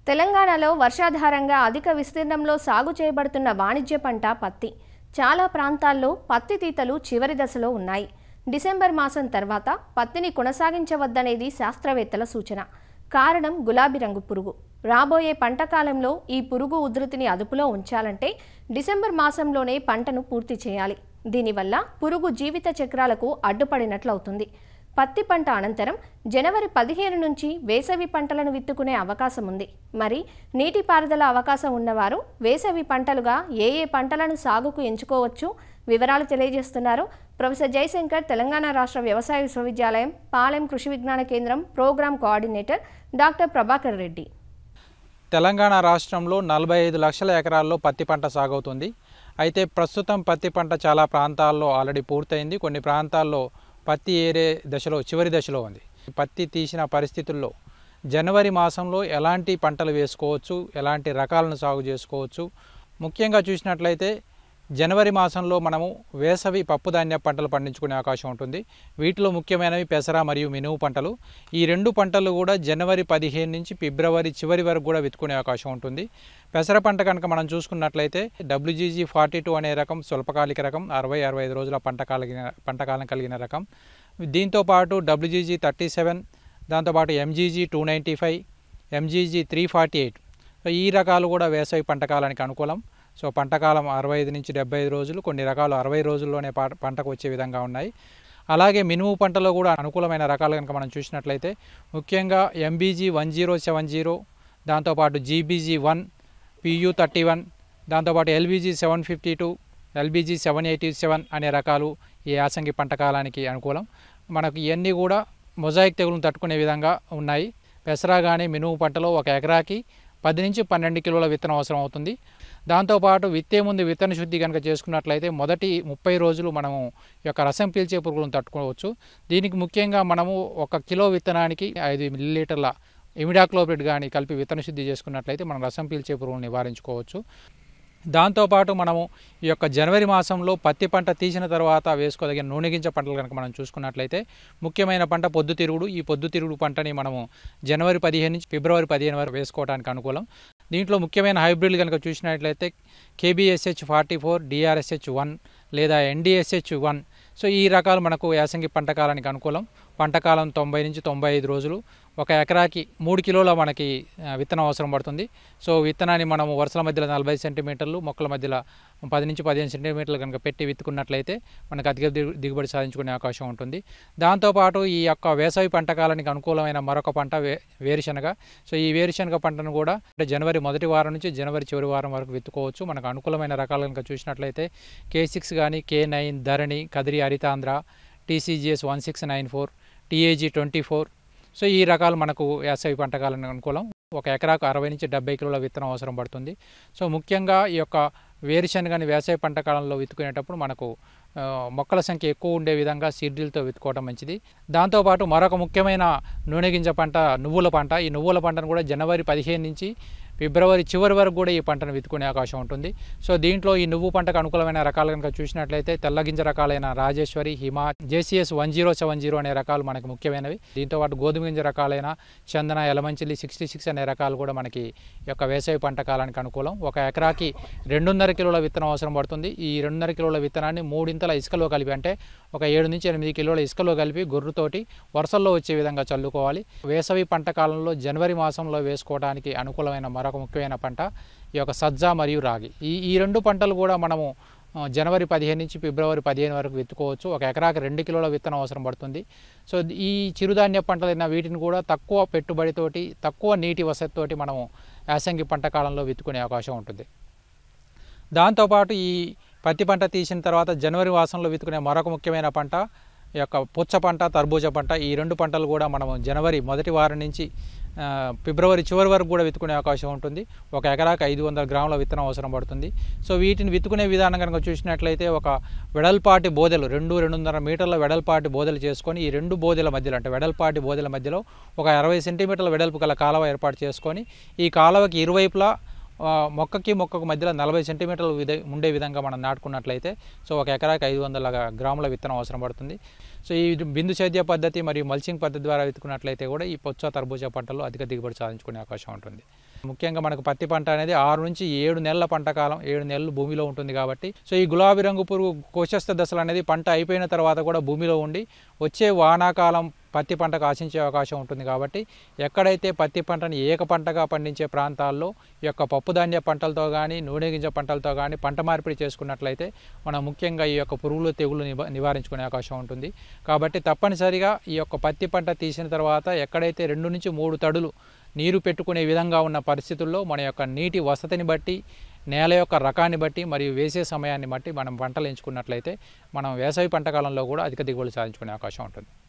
తెలంగాణలో వర్షాధారంగా అధిక విస్తీర్ణంలో సాగు చేయబడుతున్న వాణిజ్య పంట పత్తి. చాలా ప్రాంతాల్లో పత్తి తీతలు చివరి దశలో ఉన్నాయి. డిసెంబర్ మాసం తర్వాత పత్తిని కొనసాగించవద్దనేది శాస్త్రవేత్తల సూచన. కారణం గులాబీ రంగు పురుగు. రాబోయే పంట కాలంలో ఈ పురుగు ఉధృతిని అదుపులో ఉంచాలంటే డిసెంబర్ మాసంలోనే పంటను పూర్తి చేయాలి. దీనివల్ల పురుగు జీవిత చక్రాలకు అడ్డుపడినట్లవుతుంది. పత్తి పంట అనంతరం జనవరి 15 నుంచి వేసవి పంటలను విత్తుకునే అవకాశం ఉంది. మరి నీటిపారుదల అవకాశం ఉన్నవారు వేసవి పంటలుగా ఏ పంటలను సాగుకు ఎంచుకోవచ్చు? వివరాలు తెలియజేస్తున్నారు ప్రొఫెసర్ జయశంకర్, తెలంగాణ రాష్ట్ర వ్యవసాయ విశ్వవిద్యాలయం Palem Krishi Vigyana Kendram program coordinator doctor Prabhakar Reddy. Telangana రాష్ట్రంలో 45 లక్షల ఎకరాల్లో పత్తి పంట సాగవుతుంది. అయితే ప్రస్తుతం పత్తి పంట చాలా ప్రాంతాల్లో ఆల్రెడీ పూర్తయింది. కొన్ని ప్రాంతాల్లో పత్తి ఏరే దశలో చివరి దశలో ఉంది. పత్తి తీసిన పరిస్థితుల్లో జనవరి మాసంలో ఎలాంటి పంటలు వేసుకోవచ్చు, ఎలాంటి రకాలను సాగు చేసుకోవచ్చు? ముఖ్యంగా చూసినట్లయితే జనవరి మాసంలో మనము వేసవి పప్పుధాన్య పంటలు పండించుకునే అవకాశం ఉంటుంది. వీటిలో ముఖ్యమైనవి పెసర మరియు మినుము పంటలు. ఈ రెండు పంటలు కూడా జనవరి 15 నుంచి ఫిబ్రవరి చివరి వరకు కూడా విత్తుకునే అవకాశం ఉంటుంది. పెసర పంట కనుక మనం చూసుకున్నట్లయితే WGG42 అనే రకం స్వల్పకాలిక రకం, 60-65 రోజుల పంటకాలం కలిగిన రకం. దీంతోపాటు WGG37, దాంతోపాటు MGG295, MGG348 ఈ రకాలు కూడా వేసవి పంటకాలానికి అనుకూలం. సో పంటకాలం 65 నుంచి 75 రోజులు, కొన్ని రకాలు 60 రోజుల్లోనే పంటకు వచ్చే విధంగా ఉన్నాయి. అలాగే మినుము పంటలో కూడా అనుకూలమైన రకాలు కనుక మనం చూసినట్లయితే ముఖ్యంగా MBG1070, దాంతోపాటు GBG1, PU31, దాంతోపాటు LBG752, LBG787 అనే రకాలు ఈ యాసంగి పంటకాలానికి అనుకూలం. మనకు ఇవన్నీ కూడా మొజాయిక్ తెగులను తట్టుకునే విధంగా ఉన్నాయి. పెసర కానీ మినుము పంటలో ఒక ఎకరాకి 10 నుంచి 12 కిలోల విత్తనం అవసరం అవుతుంది. దాంతోపాటు విత్తే ముందు విత్తన శుద్ధి కనుక చేసుకున్నట్లయితే మొదటి 30 రోజులు మనము ఈ యొక్క రసం పీల్చే పురుగులను తట్టుకోవచ్చు. దీనికి ముఖ్యంగా మనము 1 కిలో విత్తనానికి 5 మిల్లీలీటర్ల ఇమిడాక్లోప్రిడ్ కానీ కలిపి విత్తన శుద్ధి చేసుకున్నట్లయితే మనం రసం పీల్చే పురుగులను నివారించుకోవచ్చు. దాంతోపాటు మనము ఈ యొక్క జనవరి మాసంలో పత్తి పంట తీసిన తర్వాత వేసుకోదగిన నూనె గింజ పంటలు కనుక మనం చూసుకున్నట్లయితే ముఖ్యమైన పంట పొద్దుతిరుగుడు. ఈ పొద్దుతిరుగుడు పంటని మనము జనవరి 15 నుంచి ఫిబ్రవరి 15 వరకు వేసుకోవడానికి అనుకూలం. దీంట్లో ముఖ్యమైన హైబ్రిడ్లు కనుక చూసినట్లయితే KBSH44, DRSH1 లేదా NDSH1. సో ఈ రకాలు మనకు యాసంగి పంటకాలానికి అనుకూలం. పంటకాలం 90 నుంచి 95 రోజులు. ఒక ఎకరాకి 3 కిలోల మనకి విత్తనం అవసరం పడుతుంది. సో విత్తనాన్ని మనము వరుసల మధ్యలో 40 సెంటీమీటర్లు, మొక్కల మధ్యలో 10 నుంచి 15 సెంటీమీటర్లు కనుక పెట్టి విత్తుకున్నట్లయితే మనకు అధిక దిగుబడి సాధించుకునే అవకాశం ఉంటుంది. దాంతోపాటు ఈ యొక్క వేసవి పంటకాలానికి అనుకూలమైన మరొక పంట వేరుశనగ. సో ఈ వేరుశనగ పంటను కూడా జనవరి మొదటి వారం నుంచి జనవరి చివరి వారం వరకు విత్తుకోవచ్చు. మనకు అనుకూలమైన రకాలు కనుక చూసినట్లయితే K6 కానీ, K9, Dharani, Kadiri, Harithandhra, TCGS 1694, TAG24. So ఈ రకాలు మనకు వేసవి పంటకాలానికి అనుకూలం. ఒక ఎకరాకు 60 నుంచి 70 కిలోల విత్తనం అవసరం పడుతుంది. సో ముఖ్యంగా ఈ యొక్క వేరుశనగని వేసవి పంటకాలంలో విత్తుకునేటప్పుడు మనకు మొక్కల సంఖ్య ఎక్కువ ఉండే విధంగా సీడ్రిల్తో విత్తుకోవడం మంచిది. దాంతోపాటు మరొక ముఖ్యమైన నూనె గింజ పంట నువ్వుల పంట. ఈ నువ్వుల పంటను కూడా జనవరి 15 నుంచి ఫిబ్రవరి చివరి వరకు కూడా ఈ పంటను విత్తుకునే అవకాశం ఉంటుంది. సో దీంట్లో ఈ నువ్వు పంటకు అనుకూలమైన రకాలు కనుక చూసినట్లయితే తెల్లగింజ రకాలైన రాజేశ్వరి, హిమ, JCS 1070 అనే రకాలు మనకు ముఖ్యమైనవి. దీంతోపాటు గోధుమ గింజ రకాలైన చందన, ఎలమంచిలి 66 అనే రకాలు కూడా మనకి ఈ యొక్క వేసవి పంట కాలానికి అనుకూలం. ఒక ఎకరాకి 2.5 కిలోల విత్తనం అవసరం పడుతుంది. ఈ 2.5 కిలోల విత్తనాన్ని 3 ఇంతల ఇసుకలో కలిపి, అంటే ఒక 7 నుంచి 8 కిలోల ఇసుకలో కలిపి గొర్రుతోటి వరుసల్లో వచ్చే విధంగా చల్లుకోవాలి. వేసవి పంట కాలంలో జనవరి మాసంలో వేసుకోవడానికి అనుకూలమైన మరొక ముఖ్యమైన పంట ఈ యొక్క సజ్జ మరియు రాగి. ఈ రెండు పంటలు కూడా మనము జనవరి 15 నుంచి ఫిబ్రవరి 15 వరకు విత్తుకోవచ్చు. ఒక ఎకరాకి 2 కిలోల విత్తనం అవసరం పడుతుంది. సో ఈ చిరుధాన్య పంటలైన వీటిని కూడా తక్కువ పెట్టుబడితోటి, తక్కువ నీటి వసతితోటి మనము యాసంగి పంట కాలంలో విత్తుకునే అవకాశం ఉంటుంది. దాంతోపాటు ఈ పత్తి పంట తీసిన తర్వాత జనవరి మాసంలో విత్తుకునే మరొక ముఖ్యమైన పంట ఈ యొక్క పుచ్చ పంట, తర్బూజ పంట. ఈ రెండు పంటలు కూడా మనము జనవరి మొదటి వారం నుంచి ఫిబ్రవరి చివరి వరకు కూడా విత్తుకునే అవకాశం ఉంటుంది. ఒక ఎకరాకి 500 గ్రాముల విత్తనం అవసరం పడుతుంది. సో వీటిని విత్తుకునే విధానం కనుక చూసినట్లయితే ఒక వెడల్పాటి బోదెలు 2-2.5 మీటర్ల వెడల్పాటి బోదెలు చేసుకొని ఈ రెండు బోదెల మధ్యలో, అంటే వెడల్పాటి బోదెల మధ్యలో ఒక 60 సెంటీమీటర్ల వెడల్పు గల కాలువ ఏర్పాటు చేసుకొని ఈ కాలువకి ఇరువైపులా మొక్కకు మధ్యలో 40 సెంటీమీటర్లు ఉండే విధంగా మనం నాటుకున్నట్లయితే సో ఒక ఎకరాకి 500 గ్రాముల విత్తనం అవసరం పడుతుంది. సో ఈ బిందు సేద్య పద్ధతి మరియు మల్చింగ్ పద్ధతి ద్వారా విత్తుకున్నట్లయితే కూడా ఈ పొచ్చ తర్బూజా పంటలో అధిక దిగుబడి సాధించుకునే అవకాశం ఉంటుంది. ముఖ్యంగా మనకు పత్తి పంట అనేది 6 నుంచి 7 నెలల పంట కాలం, 7 నెలలు భూమిలో ఉంటుంది కాబట్టి సో ఈ గులాబీ రంగు పురుగు కోశస్థ దశలు అనేది పంట అయిపోయిన తర్వాత కూడా భూమిలో ఉండి వచ్చే వానాకాలం పత్తి పంటకు ఆశించే అవకాశం ఉంటుంది. కాబట్టి ఎక్కడైతే పత్తి పంటను ఏక పంటగా పండించే ప్రాంతాల్లో ఈ యొక్క పప్పుధాన్య పంటలతో కానీ నూనె గింజ పంటలతో కానీ పంట మార్పిడి చేసుకున్నట్లయితే మనం ముఖ్యంగా ఈ యొక్క పురుగులు తెగులు నివారించుకునే అవకాశం ఉంటుంది. కాబట్టి తప్పనిసరిగా ఈ యొక్క పత్తి పంట తీసిన తర్వాత ఎక్కడైతే 2 నుంచి 3 తడులు నీరు పెట్టుకునే విధంగా ఉన్న పరిస్థితుల్లో మన యొక్క నీటి వసతిని బట్టి, నేల యొక్క రకాన్ని బట్టి మరియు వేసే సమయాన్ని బట్టి మనం పంటలు ఎంచుకున్నట్లయితే మనం వేసవి పంట కాలంలో కూడా అధిక దిగుబడి సాధించుకునే అవకాశం ఉంటుంది.